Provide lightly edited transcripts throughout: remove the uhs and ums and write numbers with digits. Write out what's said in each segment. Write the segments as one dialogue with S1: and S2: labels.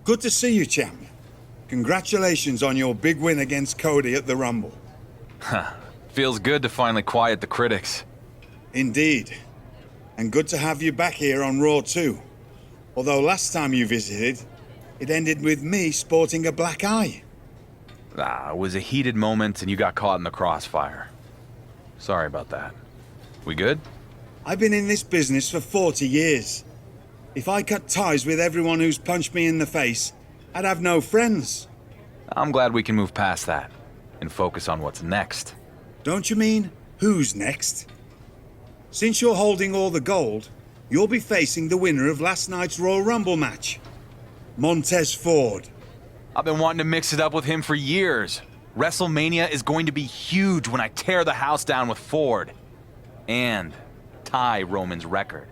S1: Good to see you, champ. Congratulations on your big win against Cody at the Rumble.
S2: Feels good to finally quiet the critics.
S1: Indeed. And good to have you back here on Raw too. Although last time you visited, it ended with me sporting a black eye.
S2: It was a heated moment and you got caught in the crossfire. Sorry about that. We good?
S1: I've been in this business for 40 years. If I cut ties with everyone who's punched me in the face, I'd have no friends.
S2: I'm glad we can move past that and focus on what's next.
S1: Don't you mean, who's next? Since you're holding all the gold, you'll be facing the winner of last night's Royal Rumble match, Montez Ford.
S2: I've been wanting to mix it up with him for years. WrestleMania is going to be huge when I tear the house down with Ford. And tie Roman's record.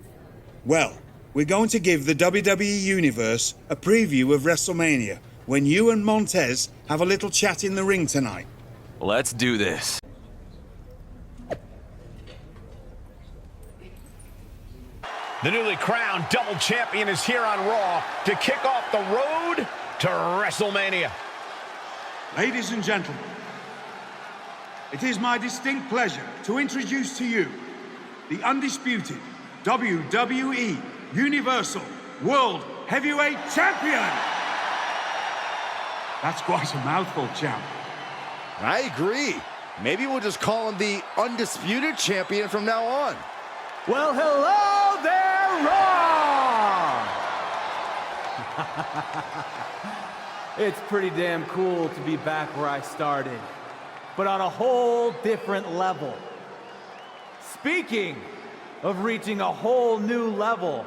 S1: Well, we're going to give the WWE Universe a preview of WrestleMania when you and Montez have a little chat in the ring tonight.
S2: Let's do this.
S3: The newly crowned double champion is here on Raw to kick off the road to WrestleMania.
S1: Ladies and gentlemen, it is my distinct pleasure to introduce to you the undisputed WWE Universal World Heavyweight Champion. That's quite a mouthful, champ.
S4: I agree. Maybe we'll just call him the Undisputed Champion from now on.
S5: Well, hello there, Raw! It's pretty damn cool to be back where I started, but on a whole different level. Speaking of reaching a whole new level,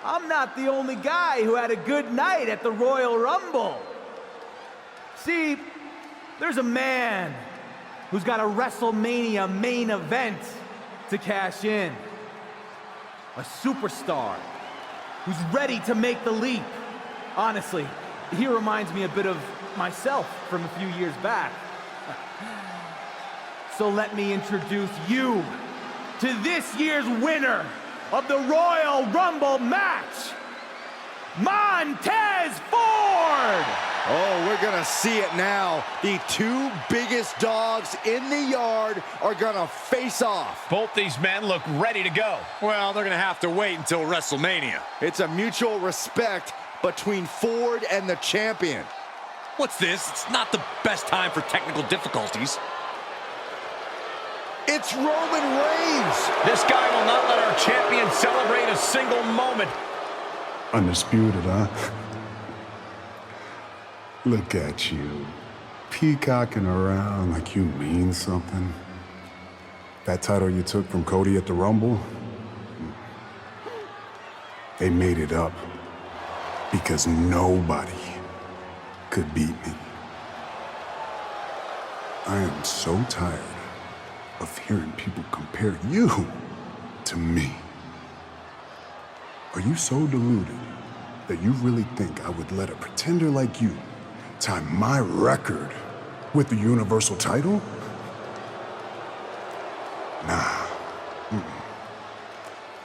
S5: I'm not the only guy who had a good night at the Royal Rumble. See, there's a man who's got a WrestleMania main event to cash in. A superstar who's ready to make the leap. Honestly, he reminds me a bit of myself from a few years back. So let me introduce you to this year's winner of the Royal Rumble match, Montez Ford!
S4: Oh, we're gonna see it now. The two biggest dogs in the yard are gonna face off.
S3: Both these men look ready to go.
S6: Well, they're gonna have to wait until WrestleMania.
S4: It's a mutual respect between Ford and the champion.
S6: What's this? It's not the best time for technical difficulties.
S4: It's Roman Reigns.
S3: This guy will not let our champion celebrate a single moment.
S7: Undisputed, huh? Look at you, peacocking around like you mean something. That title you took from Cody at the Rumble, they made it up because nobody could beat me. I am so tired of hearing people compare you to me. Are you so deluded that you really think I would let a pretender like you tie my record with the Universal title? Nah.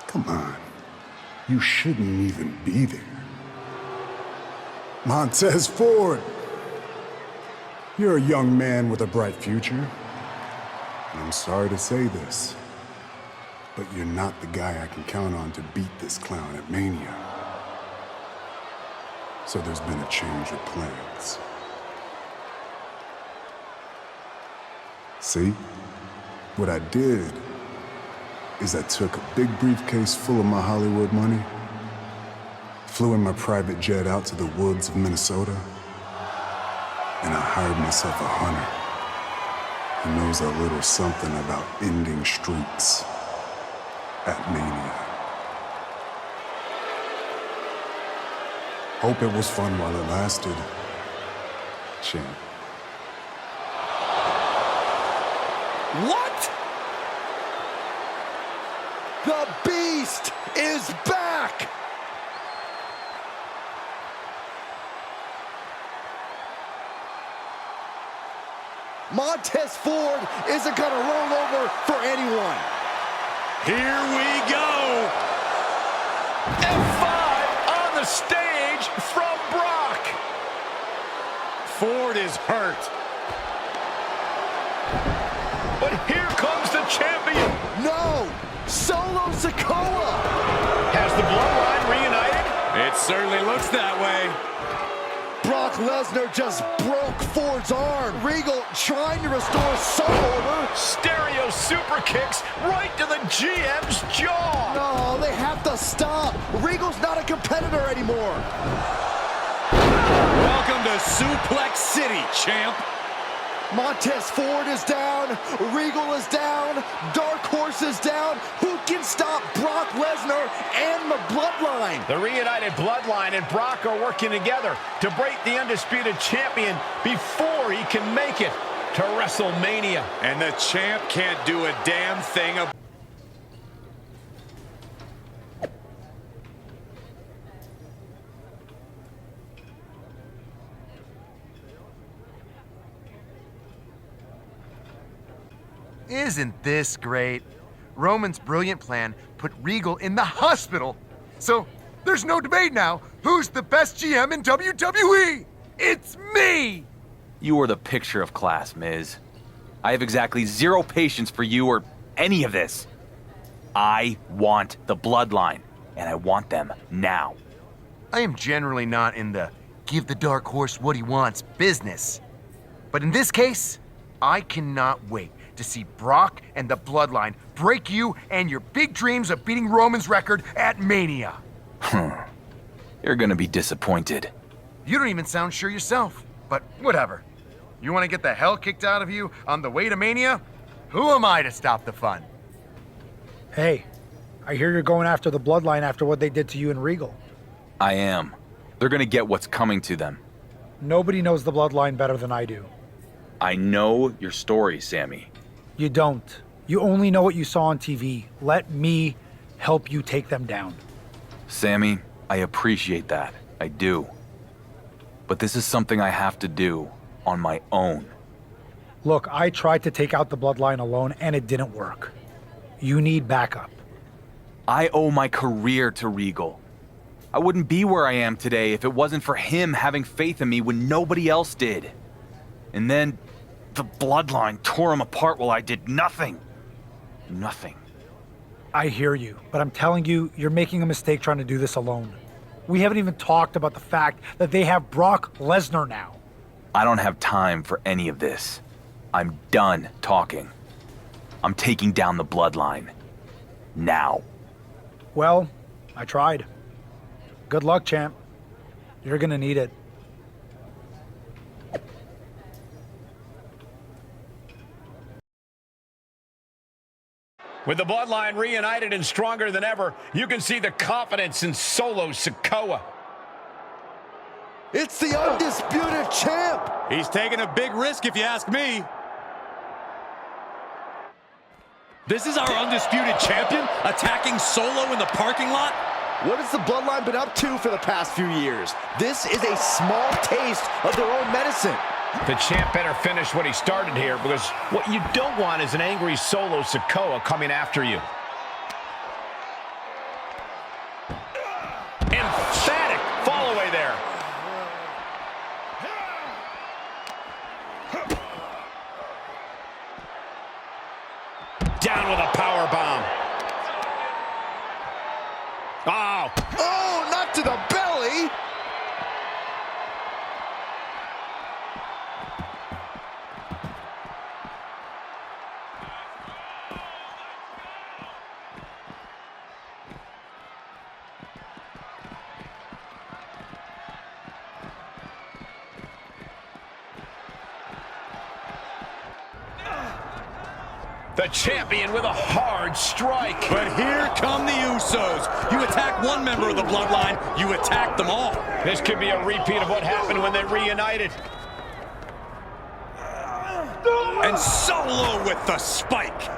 S7: Come on. You shouldn't even be there. Montez Ford, you're a young man with a bright future. And I'm sorry to say this, but you're not the guy I can count on to beat this clown at Mania. So there's been a change of plans. See? What I did is I took a big briefcase full of my Hollywood money, flew in my private jet out to the woods of Minnesota, and I hired myself a hunter who knows a little something about ending streaks at Mania. Hope it was fun while it lasted, champ.
S4: What? The Beast is back! Montez Ford isn't gonna roll over for anyone.
S3: Here we go. F5 on the stage from Brock. Ford is hurt. But here comes the champion.
S4: No! Solo Sikoa!
S3: Has the bloodline reunited?
S6: It certainly looks that way.
S4: Brock Lesnar just broke Ford's arm. Regal trying to restore some order.
S3: Stereo super kicks right to the GM's jaw.
S4: No, they have to stop. Regal's not a competitor anymore.
S6: Welcome to Suplex City, champ.
S4: Montez Ford is down. Regal is down. Dark Horse is down. Who can stop Brock Lesnar and the Bloodline?
S3: The reunited Bloodline and Brock are working together to break the undisputed champion before he can make it to WrestleMania.
S6: And the champ can't do a damn thing about
S8: Isn't this great? Roman's brilliant plan put Regal in the hospital. So there's no debate now. Who's the best GM in WWE? It's me!
S2: You are the picture of class, Miz. I have exactly zero patience for you or any of this. I want the bloodline, and I want them now.
S8: I am generally not in the give the Dark Horse what he wants business. But in this case, I cannot wait to see Brock and the Bloodline break you and your big dreams of beating Roman's record at Mania.
S2: You're gonna be disappointed.
S8: You don't even sound sure yourself, but whatever. You want to get the hell kicked out of you on the way to Mania? Who am I to stop the fun?
S9: Hey, I hear you're going after the Bloodline after what they did to you and Regal.
S2: I am. They're gonna get what's coming to them.
S9: Nobody knows the Bloodline better than I do.
S2: I know your story, Sammy.
S9: You don't. You only know what you saw on TV. Let me help you take them down.
S2: Sammy, I appreciate that. I do. But this is something I have to do on my own.
S9: Look, I tried to take out the Bloodline alone and it didn't work. You need backup.
S2: I owe my career to Regal. I wouldn't be where I am today if it wasn't for him having faith in me when nobody else did. And then the Bloodline tore him apart while I did nothing. Nothing.
S9: I hear you, but I'm telling you, you're making a mistake trying to do this alone. We haven't even talked about the fact that they have Brock Lesnar now.
S2: I don't have time for any of this. I'm done talking. I'm taking down the Bloodline. Now.
S9: Well, I tried. Good luck, champ. You're gonna need it.
S3: With the Bloodline reunited and stronger than ever, you can see the confidence in Solo Sikoa.
S4: It's the undisputed champ.
S6: He's taking a big risk if you ask me. This is our undisputed champion attacking Solo in the parking lot?
S4: What has the Bloodline been up to for the past few years? This is a small taste of their own medicine.
S3: The champ better finish what he started here, because what you don't want is an angry Solo Sikoa coming after you. Emphatic fall away there. Down with a power bomb. Oh.
S4: Oh, not to the belly.
S3: The champion with a hard strike.
S6: But here come the Usos. You attack one member of the Bloodline, you attack them all.
S3: This could be a repeat of what happened when they reunited.
S6: And Solo with the spike.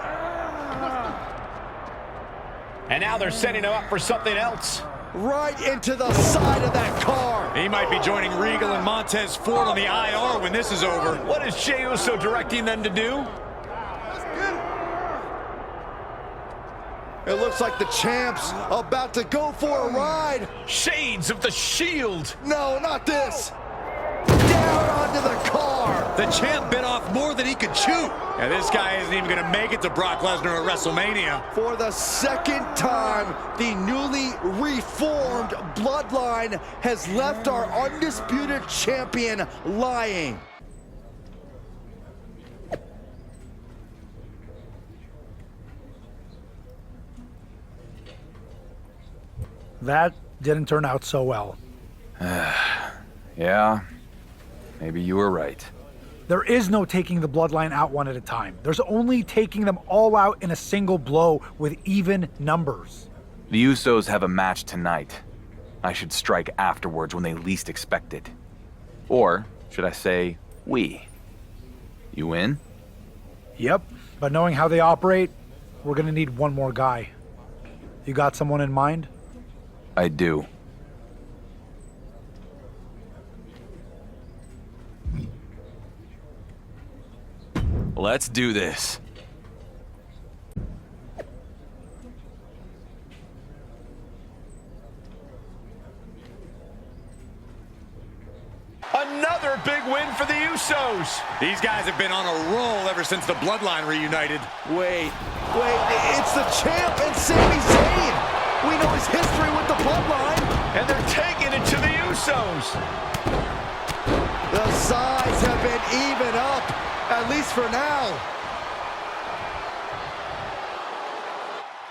S3: And now they're setting him up for something else.
S4: Right into the side of that car.
S6: He might be joining Regal and Montez Ford on the IR when this is over.
S3: What is Jey Uso directing them to do?
S4: It looks like the champ's about to go for a ride.
S3: Shades of the Shield.
S4: No, not this. Down onto the car.
S6: The champ bit off more than he could chew. And this guy isn't even going to make it to Brock Lesnar at WrestleMania.
S4: For the second time, the newly reformed Bloodline has left our undisputed champion lying.
S9: That didn't turn out so well.
S2: Yeah, maybe you were right.
S9: There is no taking the Bloodline out one at a time. There's only taking them all out in a single blow with even numbers.
S2: The Usos have a match tonight. I should strike afterwards when they least expect it. Or, should I say, we. You in?
S9: Yep, but knowing how they operate, we're gonna need one more guy. You got someone in mind?
S2: I do. Let's do this.
S3: Another big win for the Usos.
S6: These guys have been on a roll ever since the Bloodline reunited.
S4: Wait, it's the champ and Sami Zayn. We know his history with the Bloodline.
S3: And they're taking it to the Usos.
S4: The sides have been even up, at least for now.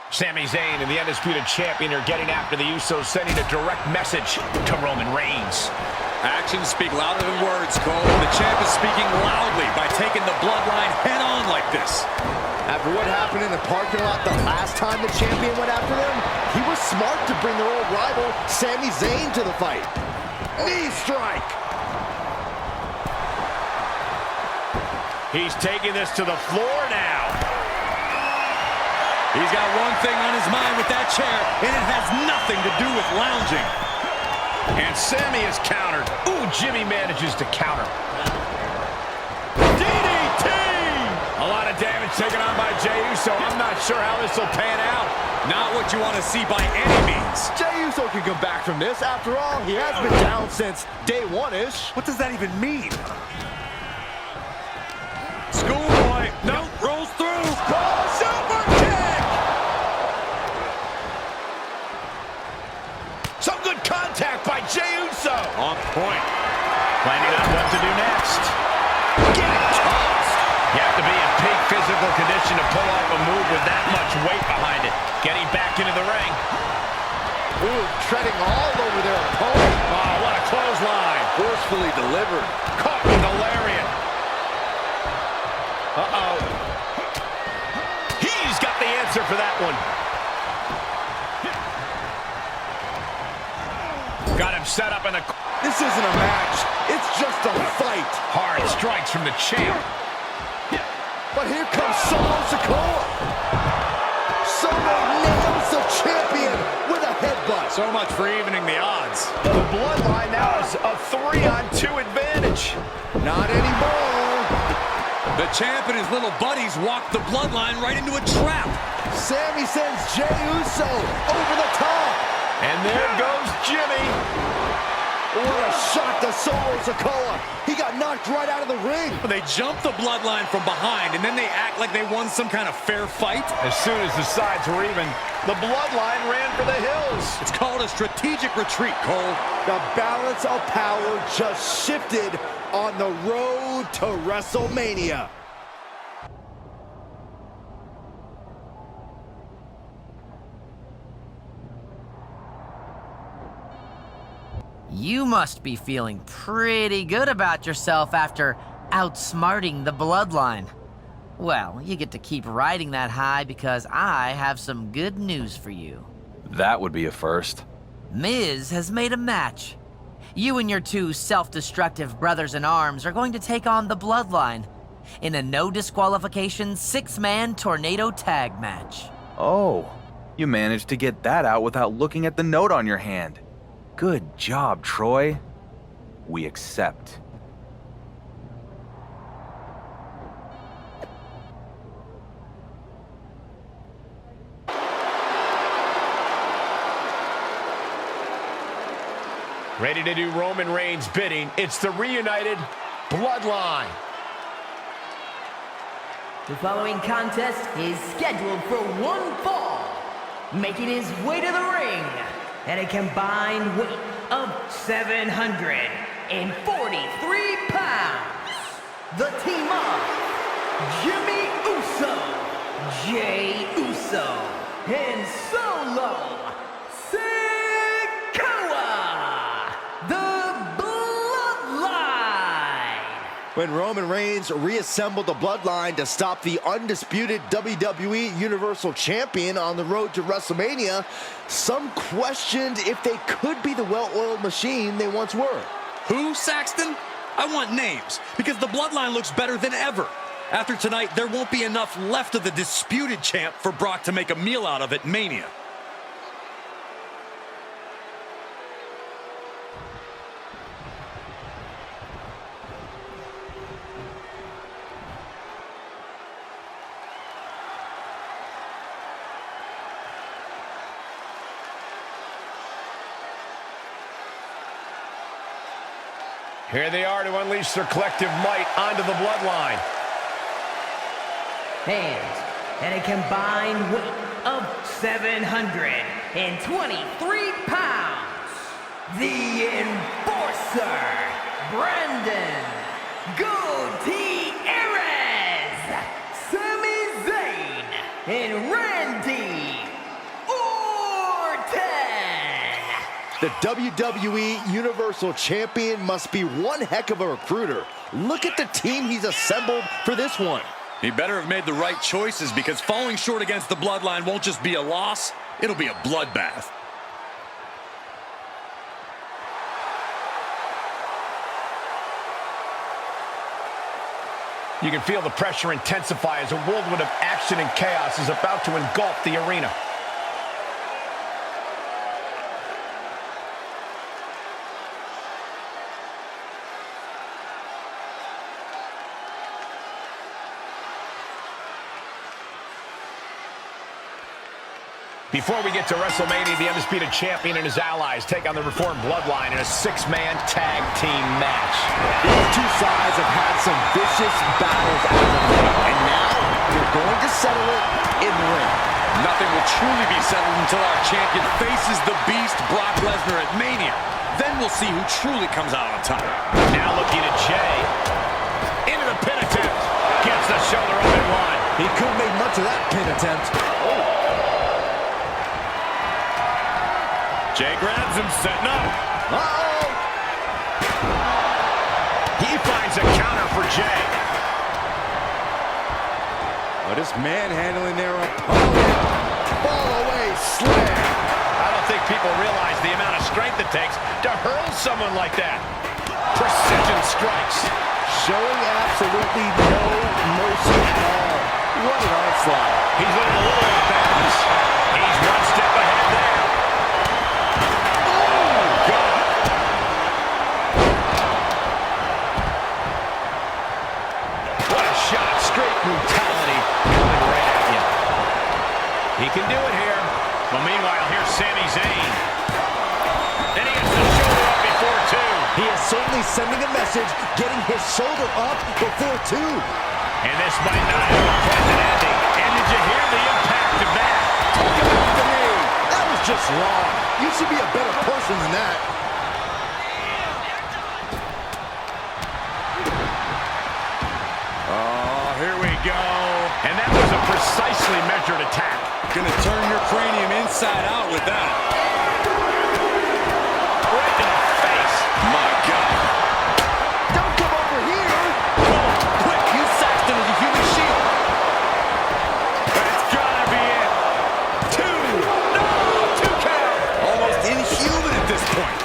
S3: Sami Zayn and the Undisputed Champion are getting after the Usos, sending a direct message to Roman Reigns.
S6: Actions speak louder than words, Cole. The champ is speaking loudly by taking the Bloodline head-on like this.
S4: After what happened in the parking lot the last time the champion went after them, he was smart to bring their old rival, Sami Zayn, to the fight. Knee strike.
S3: He's taking this to the floor now.
S6: He's got one thing on his mind with that chair, and it has nothing to do with lounging.
S3: And Sami is countered. Ooh, Jimmy manages to counter. DDT! A lot of damage taken on by Jey Uso. I'm not sure how this will pan out.
S6: Not what you want to see by any means.
S4: Jey Uso can come back from this. After all, he has been down since day one-ish.
S6: What does that even mean? Schoolboy. No, rolls through.
S3: Oh, super kick! Some good contact by Jey Uso.
S6: On point.
S3: Planning on what to do next. Getting tossed. You have to be in peak physical condition to pull off a move with that much weight behind it. Getting back into the ring.
S4: Ooh, treading all over their opponent.
S3: Oh, what a clothesline.
S4: Forcefully delivered.
S3: Caught with a lariat. Uh-oh. He's got the answer for that one. Got him set up in the...
S4: This isn't a match. It's just a fight.
S3: Hard strikes from the champ.
S4: But here comes Solo Sikoa. Solo nails the champion with a headbutt.
S6: So much for evening the odds.
S3: The Bloodline now is a 3-on-2 advantage.
S4: Not anymore.
S6: The champ and his little buddies walked the Bloodline right into a trap.
S4: Sami sends Jey Uso over the top.
S3: And there goes Jimmy.
S4: What a shot to Solo Sikoa. He got knocked right out of the ring.
S6: They jumped the Bloodline from behind, and then they act like they won some kind of fair fight.
S3: As soon as the sides were even, the Bloodline ran for the hills.
S6: It's called a strategic retreat, Cole.
S4: The balance of power just shifted on the road to WrestleMania.
S10: You must be feeling pretty good about yourself after outsmarting the Bloodline. Well, you get to keep riding that high because I have some good news for you.
S2: That would be a first.
S10: Miz has made a match. You and your two self-destructive brothers-in-arms are going to take on the Bloodline in a no-disqualification 6-man tornado tag match.
S2: Oh, you managed to get that out without looking at the note on your hand. Good job, Troy. We accept.
S3: Ready to do Roman Reigns' bidding. It's the reunited Bloodline.
S11: The following contest is scheduled for one fall. Making his way to the ring at a combined weight of 743 pounds. The team of Jimmy Uso, Jey Uso, and Solo Sikoa, the Bloodline.
S4: When Roman Reigns reassembled the Bloodline to stop the undisputed WWE Universal Champion on the road to WrestleMania, some questioned if they could be the well-oiled machine they once were.
S6: Who, Saxton? I want names, because the Bloodline looks better than ever. After tonight, there won't be enough left of the disputed champ for Brock to make a meal out of at Mania.
S3: Here they are to unleash their collective might onto the Bloodline.
S11: And at a combined weight of 723 pounds, the Enforcer, Brandon Gutierrez, Sami Zayn, and Randy Orton.
S4: The WWE Universal Champion must be one heck of a recruiter. Look at the team he's assembled for this one.
S6: He better have made the right choices, because falling short against the Bloodline won't just be a loss, it'll be a bloodbath.
S3: You can feel the pressure intensify as a whirlwind of action and chaos is about to engulf the arena. Before we get to WrestleMania, the Undisputed Champion and his allies take on the Reformed Bloodline in a six-man tag team match.
S4: These two sides have had some vicious battles as of late, and now they're going to settle it in the ring.
S6: Nothing will truly be settled until our champion faces the beast Brock Lesnar at Mania. Then we'll see who truly comes out on top.
S3: Now looking at Jey. Into the pin attempt. Gets the shoulder up in one.
S4: He couldn't make much of that pin attempt.
S3: Jey grabs him, setting up.
S4: Uh-oh!
S3: He finds a counter for Jey.
S4: Oh, just manhandling their opponent. Fall away slam.
S3: I don't think people realize the amount of strength it takes to hurl someone like that. Precision strikes.
S4: Showing absolutely no mercy at all. What an onslaught.
S3: He's letting a little off balance. He's one step ahead there. Brutality coming right at you. He can do it here. Well, meanwhile, here's Sami Zayn. And he gets the shoulder up before two.
S4: He is certainly sending a message, getting his shoulder up before two.
S3: And this might not have a pleasant ending. And did you hear the impact of that?
S4: Talk about the knee. That was just wrong. You should be a better person than that.
S3: Here we go. And that was a precisely measured attack.
S6: Gonna turn your cranium inside out with that.
S3: Right in the face.
S6: My God.
S4: Don't come over here.
S6: Cole, quick, use Saxton as a human shield.
S3: That's gotta be it. Two. No, 2 count.
S6: Almost inhuman at this point.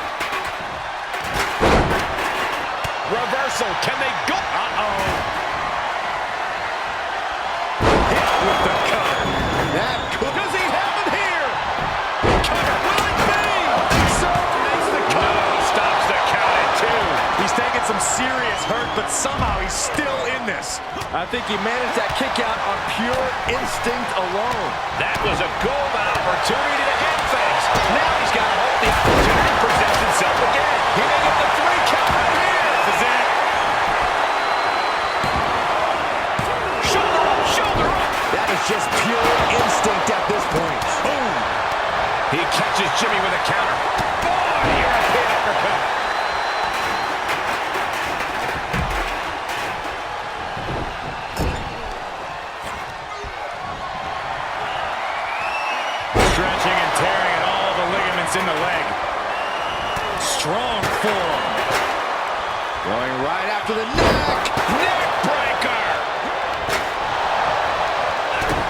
S3: Reversal. Can they go? Uh-oh. With the cover.
S4: That could...
S3: Does he have it here? Cover. Will it be? So makes the cover. Stops the count at 2.
S6: He's taking some
S3: some serious hurt, but somehow he's still in this.
S4: I think he managed that kick out on pure instinct alone.
S3: That was a golden opportunity to head face. Now he's got to hope the opportunity presents itself again. He may get the 3 count. This is it. Shoulder up, shoulder up.
S4: That is just pure instinct at this point.
S3: Boom. He catches Jimmy with a counter. Boy, European uppercut. Stretching and tearing at all the ligaments in the leg. Strong forearm.
S4: Going right after the neck.
S3: Neck breaker.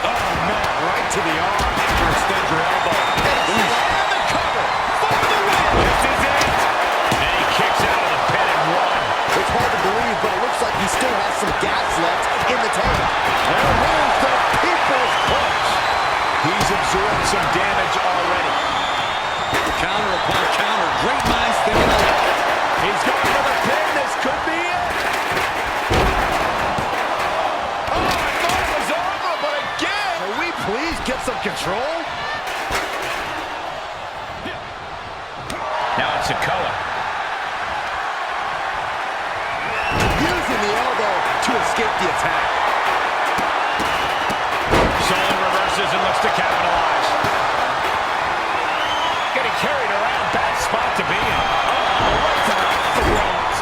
S4: Oh, man, right to the arm.
S3: Extend your elbow. And the cover for the win. This is it. And he kicks out of the pin and 1.
S4: It's hard to believe, but it looks like he still has some gas left in the tank. And here's the people's push.
S3: He's absorbed some damage already.
S6: Counter upon counter. Great minds think alike.
S3: He's going for the pin. This could be it. Oh, I thought it was over, but again.
S4: Can we please get some control?
S3: Now it's Sikoa.
S4: Using the elbow to escape the attack.
S3: Solon reverses and looks to capitalize. Getting carried around. Bad spot to be in. Oh, right to the throat.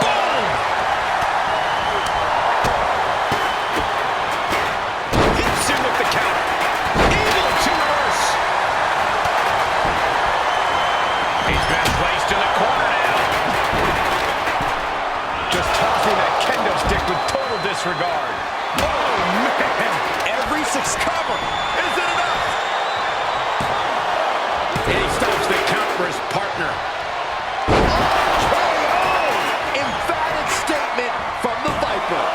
S3: Boom! Hits him with the counter. Able to reverse. He's been placed in the corner now. Just tossing that kendo stick with total disregard. Oh, man.
S4: Every 6 cover. Is it enough?
S3: And he stops the count for his partner.
S4: KO! Emphatic statement from the Viper.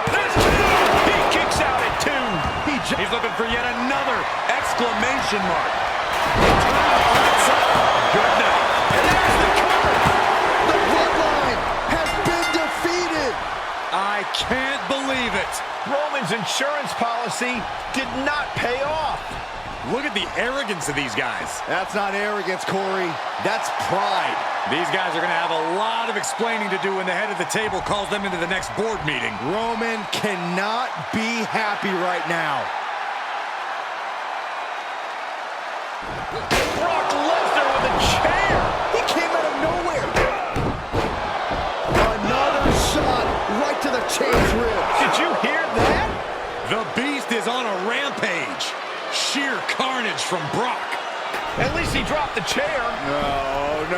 S3: There's 2. He kicks out at 2.
S6: He's looking for yet another exclamation mark.
S4: Good night. And there's the cover. The bloodline has been defeated.
S6: I can't believe it.
S3: Roman's insurance policy did not pay off.
S6: Look at the arrogance of these guys.
S4: That's not arrogance, Corey. That's pride.
S6: These guys are going to have a lot of explaining to do when the head of the table calls them into the next board meeting.
S4: Roman cannot be happy right now.
S3: Brock Lesnar with a chair.
S4: He came out of nowhere. Another shot right to the chain's ribs.
S3: Did you hear that?
S6: The Beast is on a rampage. Sheer carnage from Brock.
S3: At least he dropped the chair.
S4: No.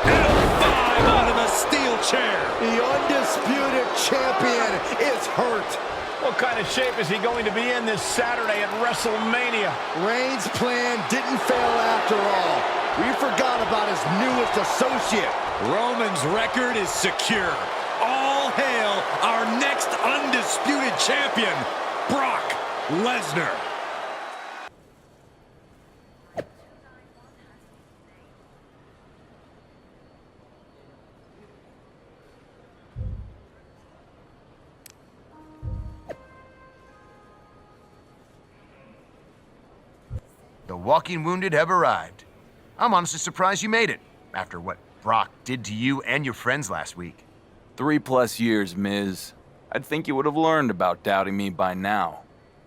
S6: And a 5 onto the steel chair.
S4: The undisputed champion is hurt.
S3: What kind of shape is he going to be in this Saturday at WrestleMania?
S4: Reigns' plan didn't fail after all. We forgot about his newest associate.
S6: Roman's record is secure. All hail our next undisputed champion, Brock Lesnar.
S8: The walking wounded have arrived. I'm honestly surprised you made it, after what Brock did to you and your friends last week.
S2: 3+ years, Miz. I'd think you would have learned about doubting me by now.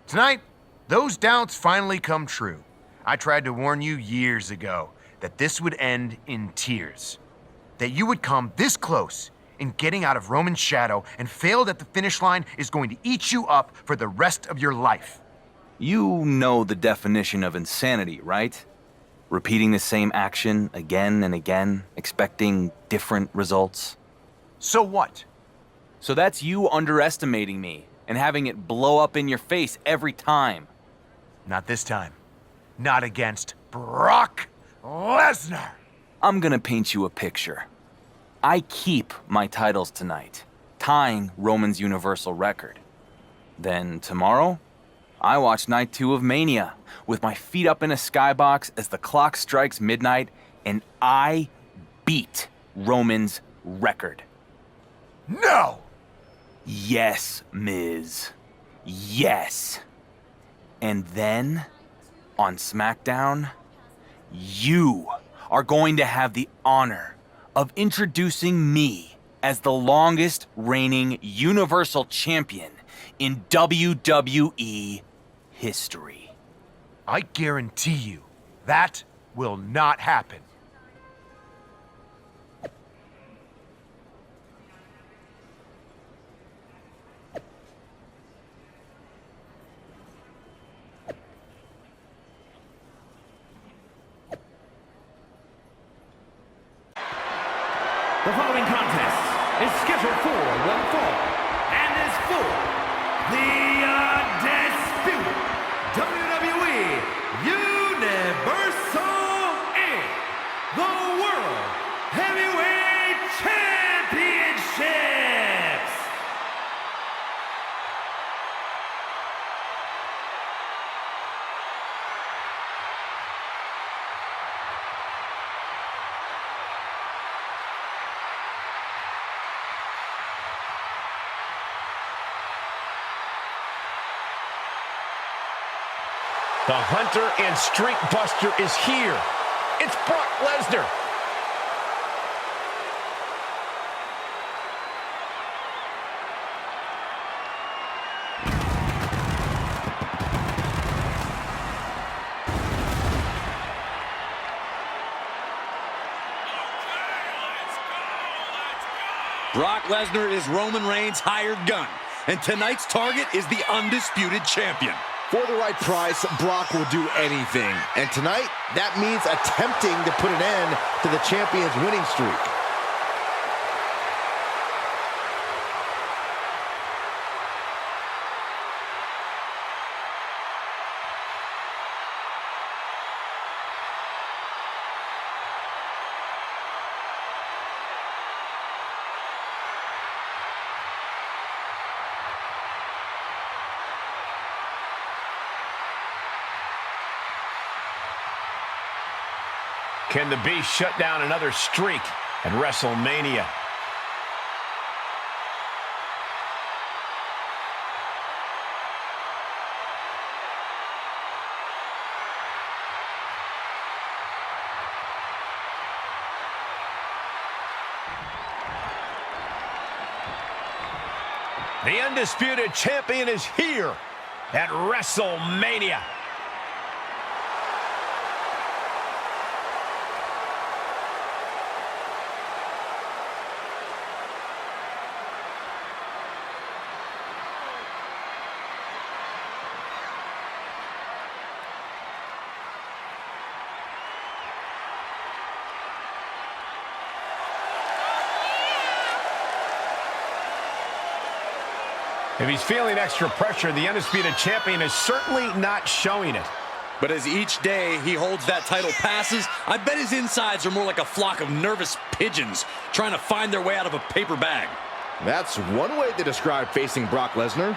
S8: Tonight, those doubts finally come true. I tried to warn you years ago that this would end in tears. That you would come this close in getting out of Roman's shadow and failed at the finish line is going to eat you up for the rest of your life.
S2: You know the definition of insanity, right? Repeating the same action again and again, expecting different results.
S8: So what?
S2: So that's you underestimating me and having it blow up in your face every time.
S8: Not this time. Not against Brock Lesnar.
S2: I'm gonna paint you a picture. I keep my titles tonight, tying Roman's Universal record. Then tomorrow, I watched Night 2 of Mania with my feet up in a skybox as the clock strikes midnight, and I beat Roman's record.
S8: No!
S2: Yes, Miz. Yes. And then, on SmackDown, you are going to have the honor of introducing me as the longest reigning Universal Champion in WWE history.
S8: I guarantee you, that will not happen.
S12: The following contest is scheduled for one fall and is for the undisputed WWE Universal and the World Heavyweight Championships.
S3: The Hunter and Streak Buster is here. It's Brock Lesnar.
S6: Brock Lesnar is Roman Reigns' hired gun, and tonight's target is the undisputed champion.
S4: For the right price, Brock will do anything. And tonight, that means attempting to put an end to the champion's winning streak.
S3: Can the Beast shut down another streak at WrestleMania? The undisputed champion is here at WrestleMania. If he's feeling extra pressure, the undisputed champion is certainly not showing it.
S6: But as each day he holds that title passes, I bet his insides are more like a flock of nervous pigeons trying to find their way out of a paper bag.
S4: That's one way to describe facing Brock Lesnar.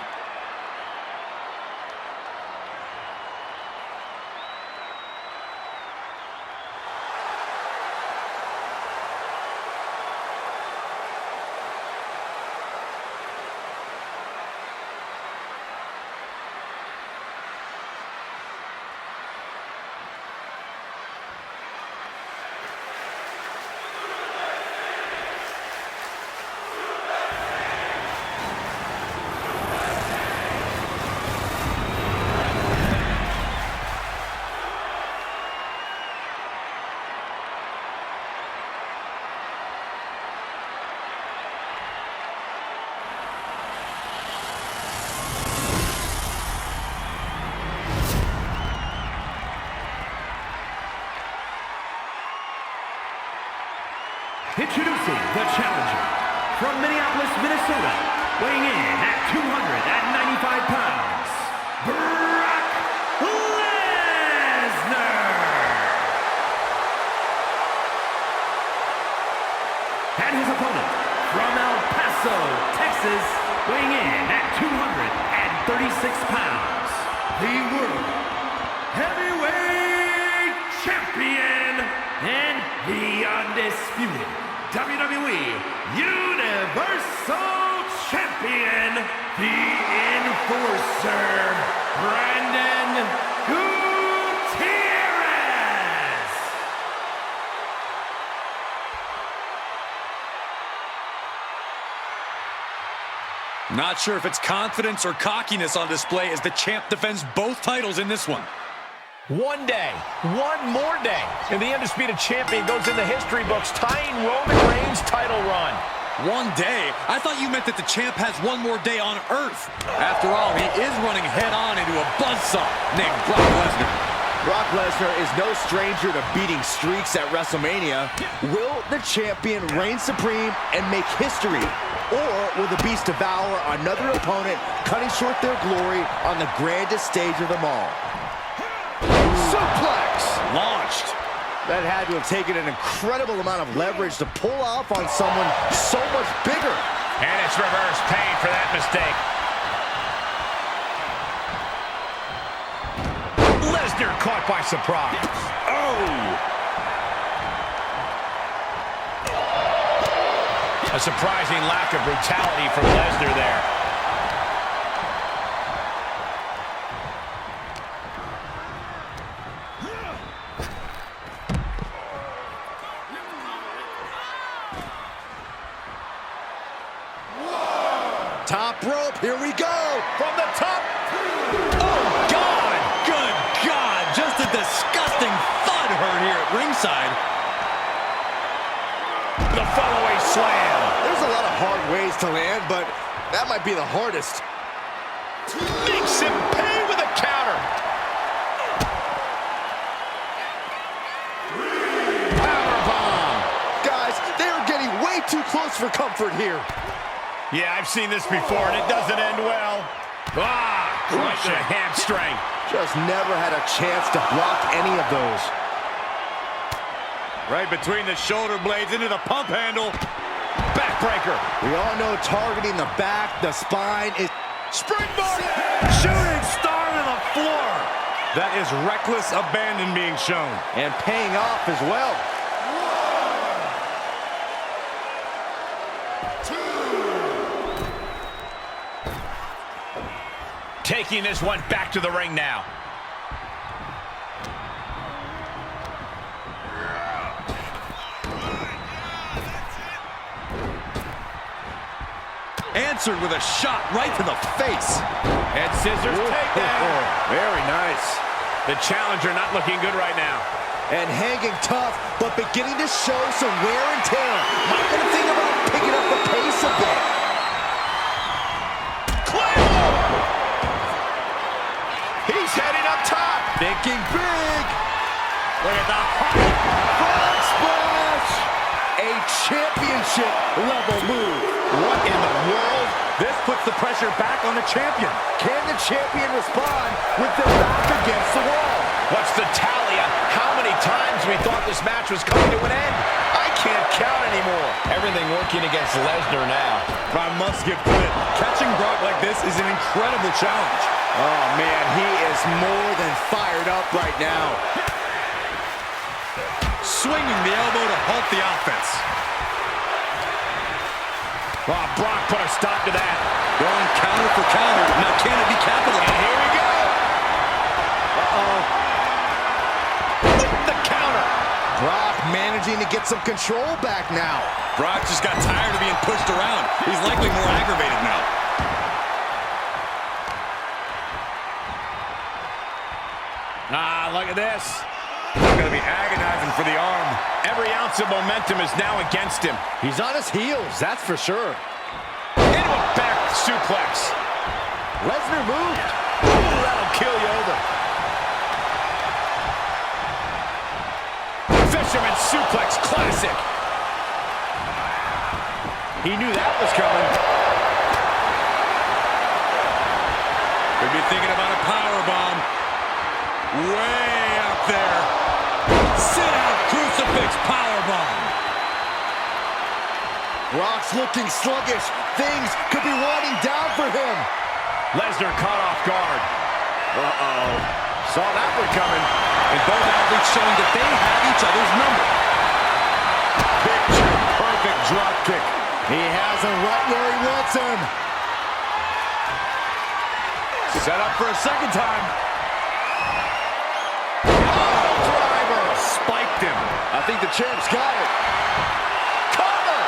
S12: Introducing the challenger from Minneapolis, Minnesota, weighing in at 295 pounds, Brock Lesnar. And his opponent from El Paso, Texas, weighing in at 236 pounds, the World Heavyweight Champion and the undisputed WWE Universal Champion, the Enforcer, Brandon Gutierrez.
S6: Not sure if it's confidence or cockiness on display as the champ defends both titles in this one.
S3: One day, one more day, and the undisputed champion goes in the history books, tying Roman Reigns' title run.
S6: One day? I thought you meant that the champ has one more day on Earth. After all, he is running head-on into a buzzsaw named Brock Lesnar.
S4: Brock Lesnar is no stranger to beating streaks at WrestleMania. Will the champion reign supreme and make history? Or will the Beast devour another opponent, cutting short their glory on the grandest stage of them all? Suplex!
S6: Launched.
S4: That had to have taken an incredible amount of leverage to pull off on someone so much bigger.
S3: And it's reverse pain for that mistake. Lesnar caught by surprise. Oh! A surprising lack of brutality from Lesnar there.
S4: Top rope, here we go!
S3: From the top.
S6: Oh, God! Good God! Just a disgusting thud heard here at ringside.
S3: The follow-away slam.
S4: There's a lot of hard ways to land, but that might be the hardest.
S3: Makes him pay with a counter.
S4: Powerbomb! Guys, they are getting way too close for comfort here.
S3: Yeah, I've seen this before, and it doesn't end well. Right to the hamstring.
S4: Just never had a chance to block any of those.
S6: Right between the shoulder blades into the pump handle.
S3: Backbreaker.
S4: We all know targeting the back, the spine is...
S6: Springboard! Shooting star to the floor. That is reckless abandon being shown.
S4: and paying off as well.
S3: Taking this one back to the ring now.
S6: Answered with a shot right to the face.
S3: Head scissors takedown.
S4: Very nice.
S3: The challenger not looking good right now.
S4: And hanging tough, but beginning to show some wear and tear. Might want to think about picking up the pace a bit.
S3: He's heading up top.
S4: Thinking big.
S3: Look at the height.
S4: Frog splash. A championship level move.
S6: What in the world? This puts the pressure back on the champion.
S4: Can the champion respond with their back against the wall?
S3: What's the tally on how many times we thought this match was coming to an end? I can't count anymore. Everything working against Lesnar now.
S6: I must give credit. Catching Brock like this is an incredible challenge.
S4: Oh, man, he is more than fired up right now.
S6: Swinging the elbow to halt the offense.
S3: Oh, Brock put a stop to that.
S6: Going counter for counter. Now can it be capitalized?
S3: And here we go. The counter.
S4: Brock managing to get some control back now.
S6: Brock just got tired of being pushed around. He's likely more aggravated now.
S3: Look at this.
S6: He's going to be agonizing for the arm.
S3: Every ounce of momentum is now against him.
S4: He's on his heels, that's for sure.
S3: Into a back suplex.
S4: Lesnar moved.
S3: Ooh, that'll kill you over. Fisherman suplex, classic. He knew that was coming.
S6: Could be thinking about a powerbomb. Way up there. Sit out, crucifix powerbomb.
S4: Brock's looking sluggish. Things could be winding down for him.
S3: Lesnar caught off guard. Uh-oh. Saw that one coming. And both athletes showing that they have each other's number. Picture perfect drop kick.
S4: He has him right where he wants him.
S3: Set up for a second time.
S4: Driver.
S3: Spiked him.
S4: I think the champ's got it. Cover.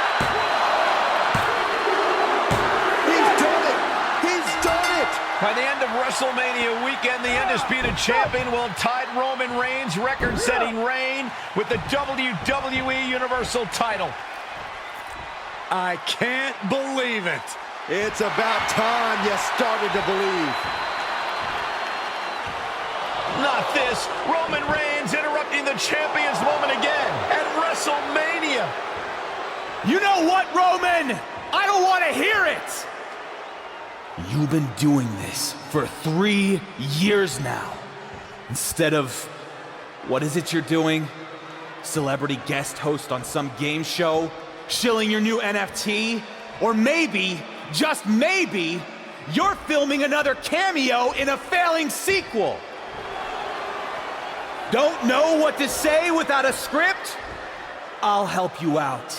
S4: He's done it. He's done it.
S3: By the end of WrestleMania weekend, the Undisputed Champion will have tied Roman Reigns' record-setting reign with the WWE Universal title.
S6: I can't believe it.
S4: It's about time you started to believe.
S3: Not this. Roman Reigns interrupting the champion's moment again at WrestleMania.
S5: You know what, Roman? I don't want to hear it! You've been doing this for 3 years now. Instead of, what is it you're doing? Celebrity guest host on some game show? Shilling your new NFT? Or maybe, just maybe, you're filming another cameo in a failing sequel. Don't know what to say without a script? I'll help you out.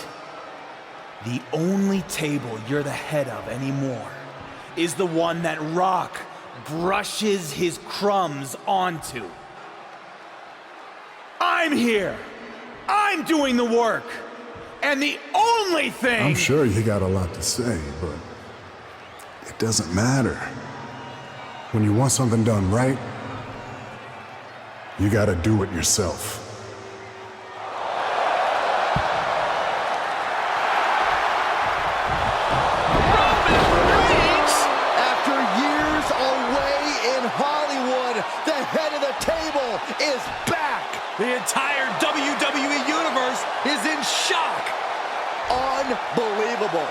S5: The only table you're the head of anymore is the one that Rock brushes his crumbs onto. I'm here. I'm doing the work. And the only thing...
S7: I'm sure you got a lot to say, but it doesn't matter. When you want something done right, you gotta do it yourself.
S4: After years away in Hollywood, the head of the table is back.
S6: The entire WWE Universe is in shock.
S4: Unbelievable.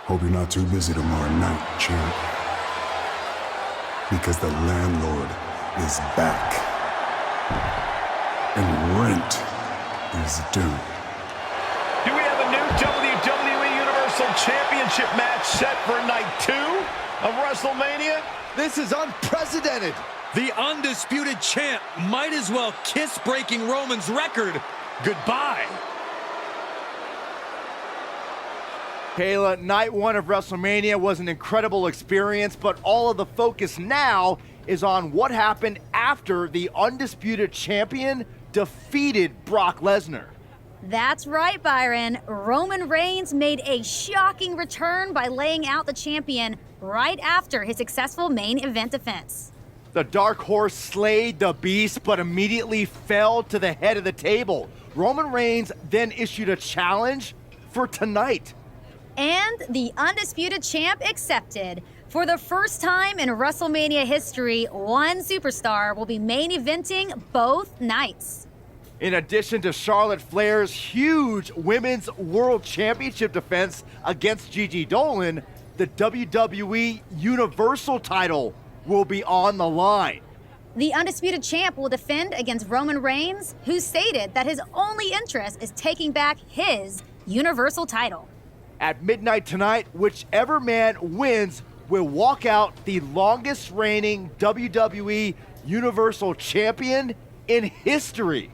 S7: Hope you're not too busy tomorrow night, champ. Because the landlord is back. And rent is due.
S3: Do we have a new WWE Universal Championship match set for night 2 of WrestleMania?
S4: This is unprecedented.
S6: The Undisputed Champ might as well kiss breaking Roman's record goodbye.
S4: Kayla, night 1 of WrestleMania was an incredible experience, but all of the focus now is on what happened after the Undisputed Champion defeated Brock Lesnar.
S13: That's right, Byron. Roman Reigns made a shocking return by laying out the champion right after his successful main event defense.
S4: The Dark Horse slayed the beast, but immediately fell to the head of the table. Roman Reigns then issued a challenge for tonight.
S13: And the Undisputed Champ accepted. For the first time in WrestleMania history, one superstar will be main eventing both nights.
S4: In addition to Charlotte Flair's huge Women's World Championship defense against Gigi Dolan, the WWE Universal title will be on the line.
S13: The Undisputed Champ will defend against Roman Reigns, who stated that his only interest is taking back his Universal title.
S4: At midnight tonight, whichever man wins will walk out the longest reigning WWE Universal Champion in history.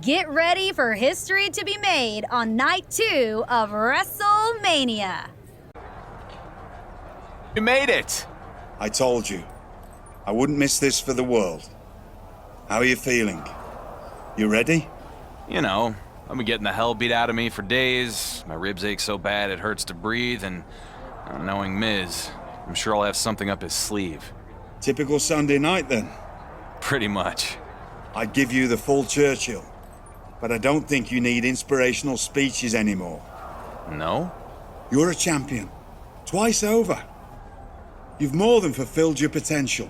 S13: Get ready for history to be made on night 2 of WrestleMania.
S2: You made it!
S1: I told you. I wouldn't miss this for the world. How are you feeling? You ready?
S2: You know, I've been getting the hell beat out of me for days. My ribs ache so bad it hurts to breathe, and knowing Miz, I'm sure I'll have something up his sleeve.
S1: Typical Sunday night, then?
S2: Pretty much.
S1: I'd give you the full Churchill, but I don't think you need inspirational speeches anymore.
S2: No?
S1: You're a champion. Twice over. You've more than fulfilled your potential,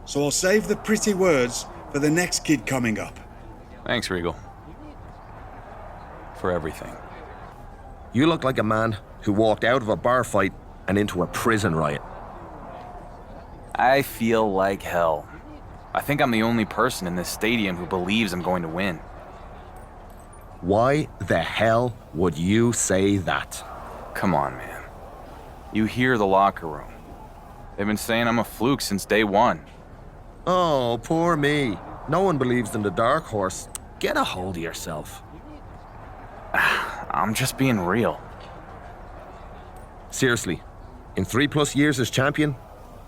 S1: so I'll save the pretty words for the next kid coming up.
S2: Thanks, Regal. For everything.
S14: You look like a man who walked out of a bar fight and into a prison riot.
S2: I feel like hell. I think I'm the only person in this stadium who believes I'm going to win.
S14: Why the hell would you say that?
S2: Come on, man. You hear the locker room. They've been saying I'm a fluke since day one.
S14: Oh, poor me. No one believes in the dark horse. Get a hold of yourself.
S2: I'm just being real.
S14: Seriously, in 3+ years as champion,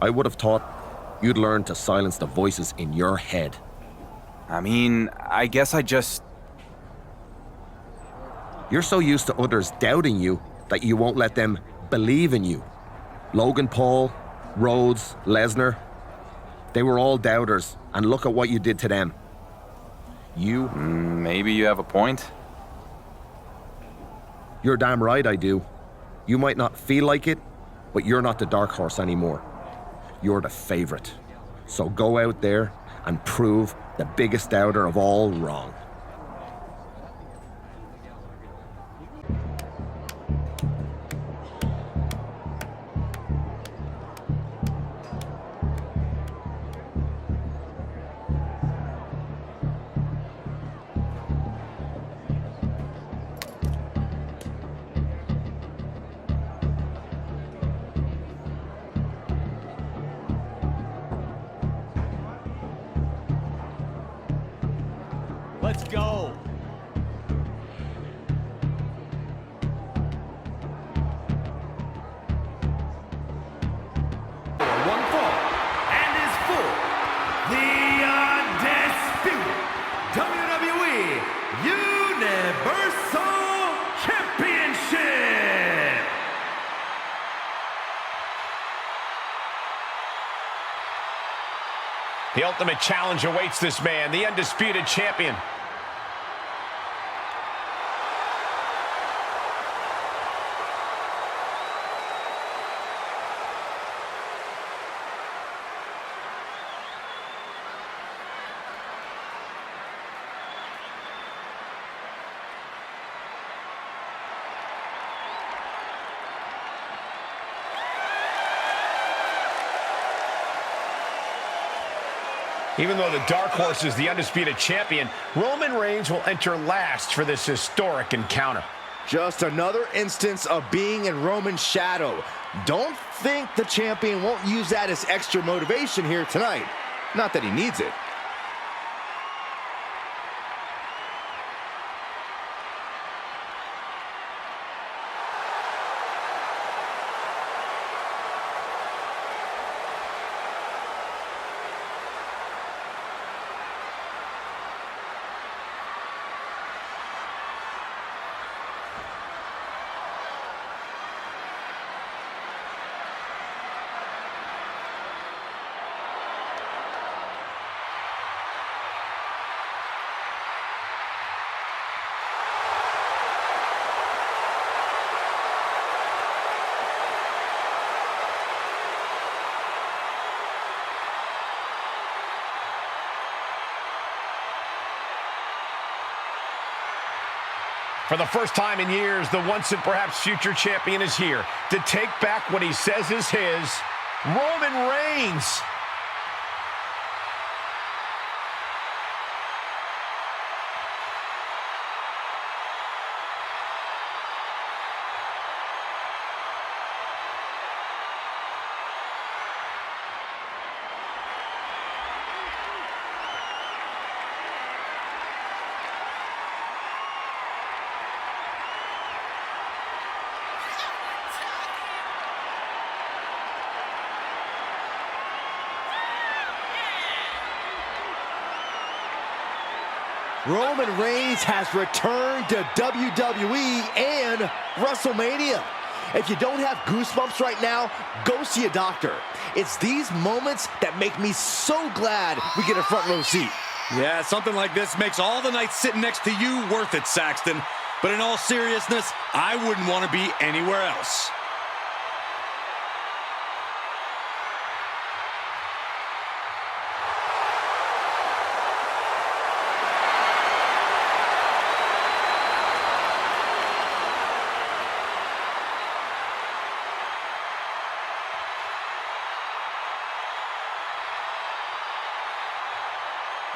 S14: I would have thought you'd learn to silence the voices in your head.
S2: I mean, I guess I just...
S14: You're so used to others doubting you that you won't let them believe in you. Logan Paul, Rhodes, Lesnar, they were all doubters, and look at what you did to them. You...
S2: Maybe you have a point.
S14: You're damn right I do. You might not feel like it, but you're not the dark horse anymore. You're the favorite. So go out there and prove the biggest doubter of all wrong.
S5: Let's go.
S12: One fall, and is for the undisputed WWE Universal Championship.
S3: The ultimate challenge awaits this man, the undisputed champion. Even though the Dark Horse is the undisputed champion, Roman Reigns will enter last for this historic encounter.
S4: Just another instance of being in Roman's shadow. Don't think the champion won't use that as extra motivation here tonight. Not that he needs it.
S3: For the first time in years, the once and perhaps future champion is here to take back what he says is his, Roman Reigns.
S4: Roman Reigns has returned to WWE and WrestleMania. If you don't have goosebumps right now, go see a doctor. It's these moments that make me so glad we get a front row seat.
S6: Yeah, something like this makes all the nights sitting next to you worth it, Saxton. But in all seriousness, I wouldn't want to be anywhere else.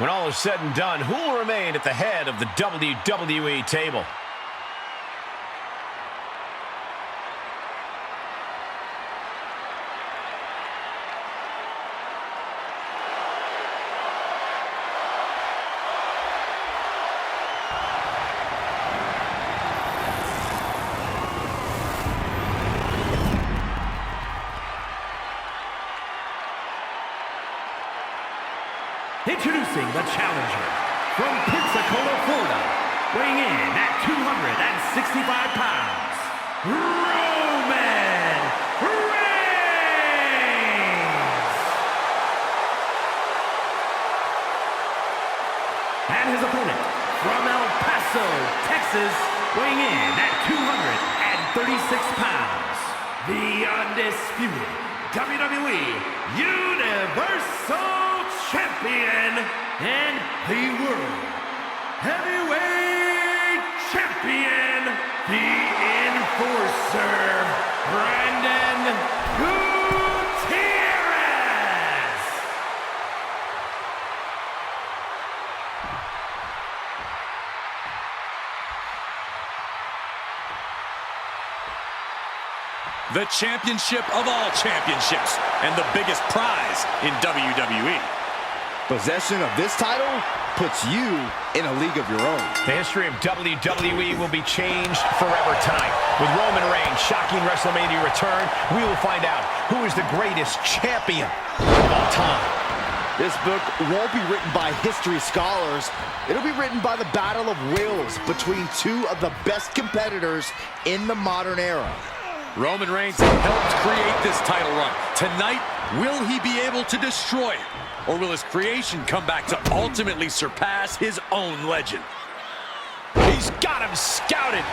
S3: When all is said and done, who will remain at the head of the WWE table?
S12: Introducing the challenger from Pensacola, Florida, weighing in at 265 pounds, Roman Reigns! And his opponent from El Paso, Texas, weighing in at 236 pounds, the undisputed WWE Universal Champion and the World Heavyweight Champion, the Enforcer, Brandon Gutierrez.
S6: The championship of all championships and the biggest prize in WWE.
S4: Possession of this title puts you in a league of your own.
S3: The history of WWE will be changed forever tonight. With Roman Reigns' shocking WrestleMania return, we will find out who is the greatest champion of all time.
S4: This book won't be written by history scholars. It'll be written by the battle of wills between two of the best competitors in the modern era.
S6: Roman Reigns helped create this title run. Tonight, will he be able to destroy it? Or will his creation come back to ultimately surpass his own legend?
S3: He's got him scouted.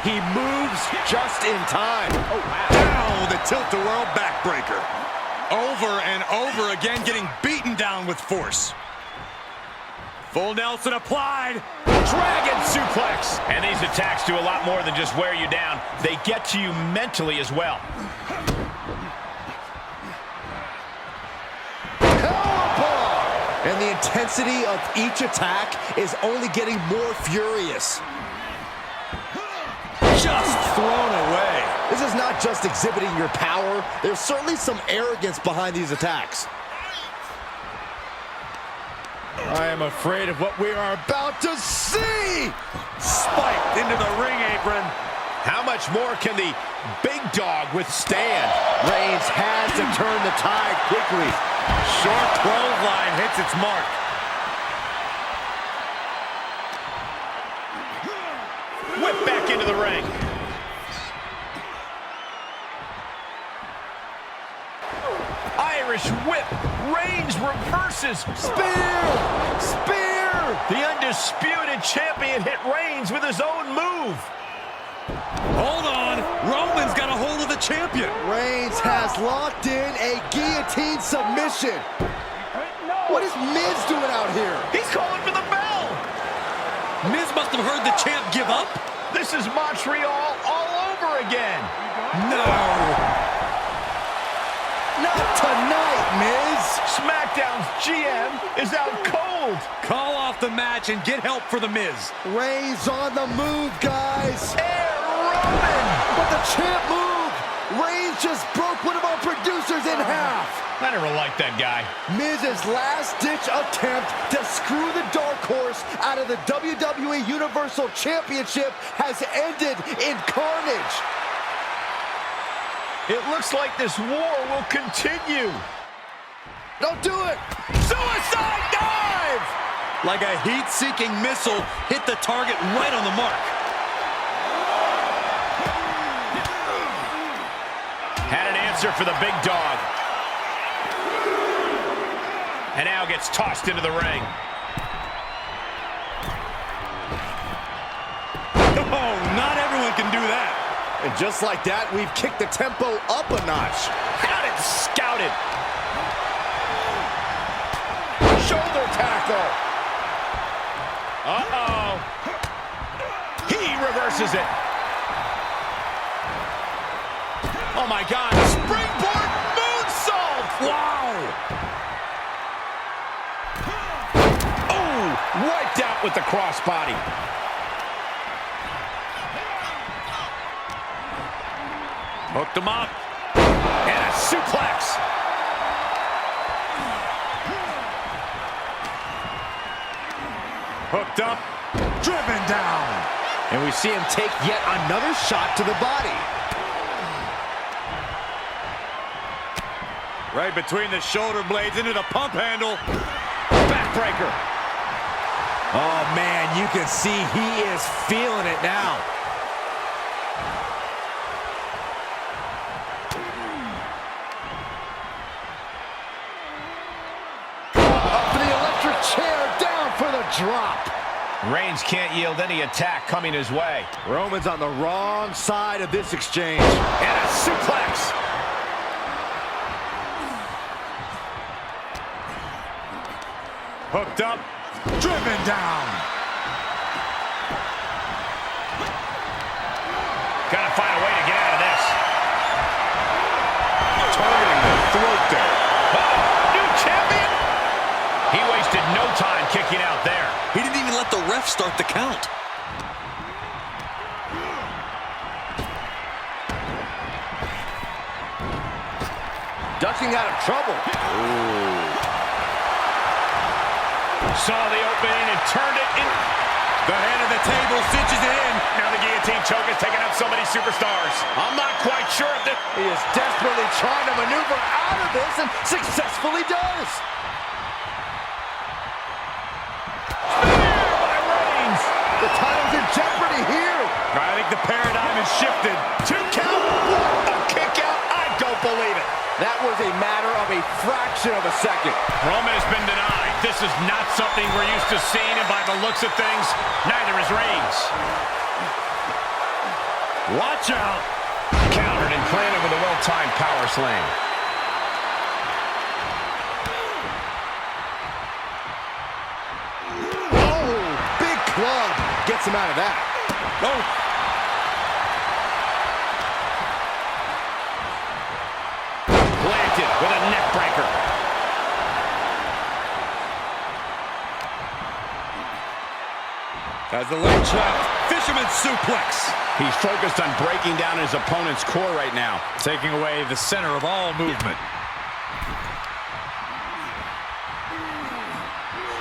S4: He moves just in time.
S6: Oh, wow. Down the tilt-a-whirl backbreaker. Over and over again, getting beaten down with force. Full Nelson applied.
S3: Dragon suplex. And these attacks do a lot more than just wear you down. They get to you mentally as well.
S4: And the intensity of each attack is only getting more furious.
S6: Just thrown away.
S4: This is not just exhibiting your power. There's certainly some arrogance behind these attacks.
S6: I am afraid of what we are about to see. Spiked into the ring apron.
S3: How much more can the big dog withstand?
S4: Reigns has to turn the tide quickly.
S6: Short clothesline hits its mark.
S3: Whip back into the ring. Irish whip. Reigns reverses.
S4: Spear! Spear!
S3: The undisputed champion hit Reigns with his own move.
S6: Hold on. Roman's got a hold of the champion.
S4: Reigns has locked in a guillotine submission. What is Miz doing out here?
S3: He's calling for the bell.
S6: Miz must have heard the champ give up.
S3: This is Montreal all over again.
S6: No.
S4: Not tonight, Miz.
S3: SmackDown's GM is out cold.
S6: Call off the match and get help for the Miz.
S4: Reigns on the move, guys.
S3: Roman!
S4: But the champ moved! Reigns just broke one of our producers in half!
S3: I never liked that guy.
S4: Miz's last-ditch attempt to screw the Dark Horse out of the WWE Universal Championship has ended in carnage.
S3: It looks like this war will continue.
S4: Don't do it!
S3: Suicide dive!
S6: Like a heat-seeking missile, hit the target right on the mark.
S3: Had an answer for the big dog. And now gets tossed into the ring.
S6: Oh, not everyone can do that.
S4: And just like that, we've kicked the tempo up a notch.
S3: Had it scouted. Shoulder tackle. Uh-oh. He reverses it. Oh, my God. Springboard moonsault. Wow. out with the crossbody.
S6: Hooked him up.
S3: And a suplex.
S6: Hooked up. Driven down.
S4: And we see him take yet another shot to the body.
S6: Right between the shoulder blades into the pump handle.
S3: Backbreaker.
S4: Oh, man, you can see he is feeling it now. Up for the electric chair, down for the drop.
S3: Reigns can't yield any attack coming his way.
S4: Roman's on the wrong side of this exchange.
S3: And a suplex.
S6: Hooked up. Driven down.
S3: Gotta find a way to get out of this.
S6: Targeting the throat there.
S3: New champion. He wasted no time kicking out there.
S6: He didn't even let the ref start the count.
S4: Ducking out of trouble.
S3: Saw the opening and turned it in.
S6: The head of the table cinches it in.
S3: Now the guillotine choke is taking out so many superstars. I'm not quite sure if this...
S4: He is desperately trying to maneuver out of this and successfully does.
S3: Spear by Reigns.
S4: The title's in jeopardy here.
S6: I think the paradigm has shifted.
S3: 2 count. What a kick out. I don't believe it.
S4: That was a matter of a fraction of a second.
S3: Roman has been denied. This is not something we're used to seeing, and by the looks of things, neither is Reigns.
S6: Watch out.
S3: Countered and planted with a well-timed power slam.
S4: Oh, big club. Gets him out of that.
S6: Oh.
S3: Planted with a neck breaker.
S6: As the leg trap, fisherman suplex.
S3: He's focused on breaking down his opponent's core right now.
S6: Taking away the center of all movement.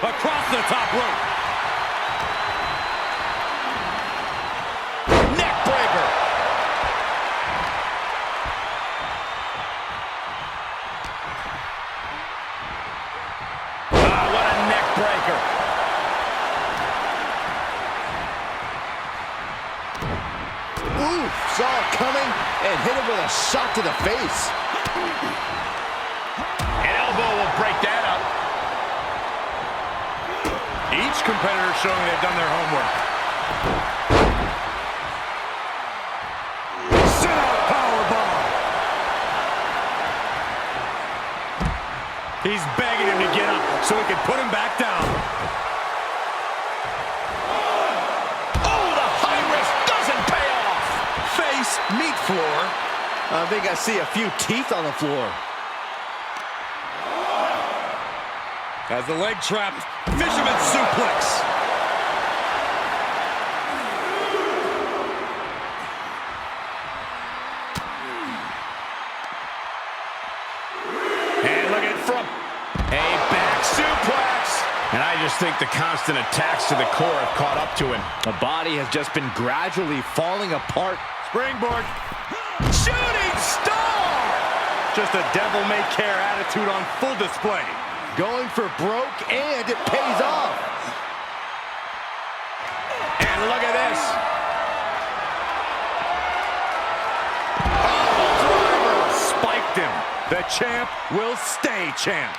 S6: Across the top rope.
S3: Neck breaker. Ah, what a neck breaker.
S4: Ooh, saw it coming and hit him with a shot to the face.
S3: An elbow will break that up.
S6: Each competitor showing they've done their homework. Sit-out powerbomb. He's begging him to get up so he can put him back down.
S3: Oh, the high risk doesn't pay off.
S6: Face, meat floor.
S4: I think I see a few teeth on the floor.
S6: As the leg trapped, fisherman suplex.
S3: And look at from a back suplex. And I just think the constant attacks to the core have caught up to him.
S4: The body has just been gradually falling apart.
S6: Springboard.
S3: Shooting star!
S6: Just a devil-may-care attitude on full display.
S4: Going for broke, and it pays off.
S3: And look at this.
S6: Oh, spiked him. The champ will stay champ.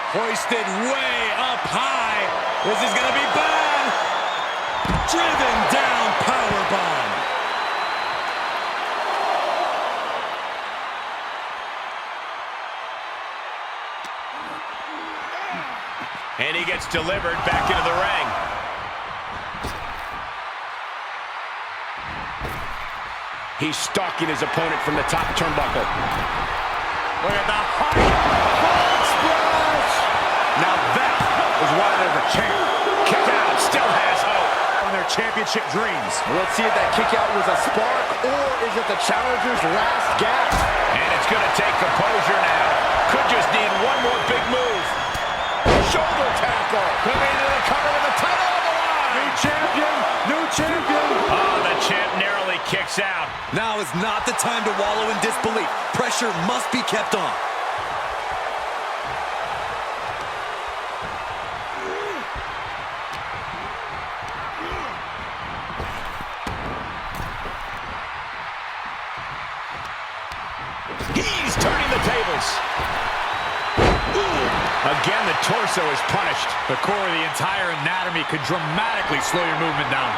S6: Hoisted way up high. This is going to be bad. Driven down powerbomb.
S3: And he gets delivered back into the ring. He's stalking his opponent from the top turnbuckle.
S6: Look at the height. Frog splash. Now that is why they're the champ.
S3: Kick out, still has hope.
S6: On their championship dreams.
S4: Let's see if that kick out was a spark, or is it the challenger's last gasp?
S3: And it's going to take composure now. Could just need one more big move. Shoulder tackle. Coming into the cover with the title on the line.
S6: New champion. New champion.
S3: Oh, the champ narrowly kicks out.
S6: Now is not the time to wallow in disbelief. Pressure must be kept on.
S3: He's turning the tables. Ooh. Again, the torso is punished.
S6: The core of the entire anatomy could dramatically slow your movement down.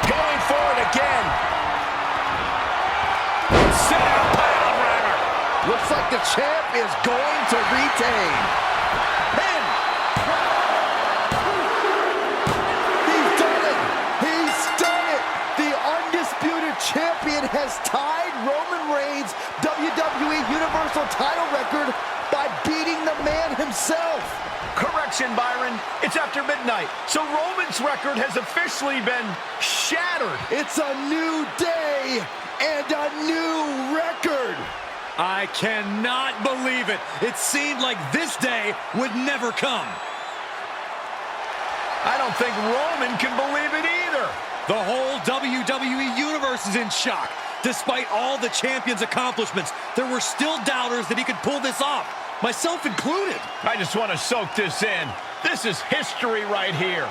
S3: Going for it again. Sit out, pile driver.
S4: Looks like the champ is going to retain. Pin. He's done it. He's done it. The undisputed champion has tied Roman Reigns' WWE Universal title record by beating the man himself.
S3: Correction, Byron. It's after midnight, so Roman's record has officially been shattered.
S4: It's a new day and a new record.
S6: I cannot believe it. It seemed like this day would never come.
S3: I don't think Roman can believe it either.
S6: The whole WWE Universe is in shock. Despite all the champion's accomplishments, there were still doubters that he could pull this off, myself included.
S3: I just want to soak this in. This is history right here.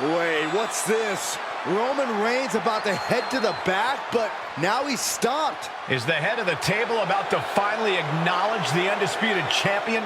S4: Wait, what's this? Roman Reigns about to head to the back, but now he's stopped.
S3: Is the head of the table about to finally acknowledge the undisputed champion?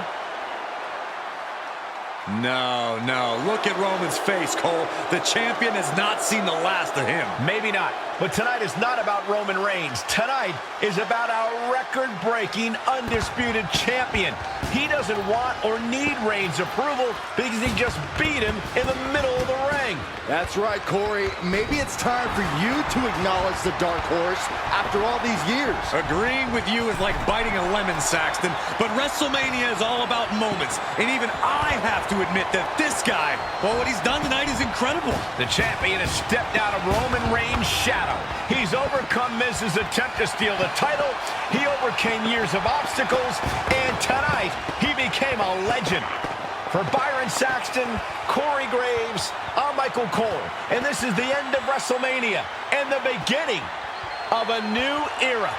S6: No, no. Look at Roman's face, Cole. The champion has not seen the last of him.
S3: Maybe not. But tonight is not about Roman Reigns. Tonight is about our record-breaking, undisputed champion. He doesn't want or need Reigns' approval because he just beat him in the middle of the ring.
S4: That's right, Corey. Maybe it's time for you to acknowledge the dark horse after all these years.
S6: Agreeing with you is like biting a lemon, Saxton. But WrestleMania is all about moments. And even I have to admit that this guy, well, what he's done tonight is incredible.
S3: The champion has stepped out of Roman Reigns' shadow. He's overcome Miz's attempt to steal the title. He overcame years of obstacles. And tonight, he became a legend. For Byron Saxton, Corey Graves, I'm Michael Cole. And this is the end of WrestleMania and the beginning of a new era.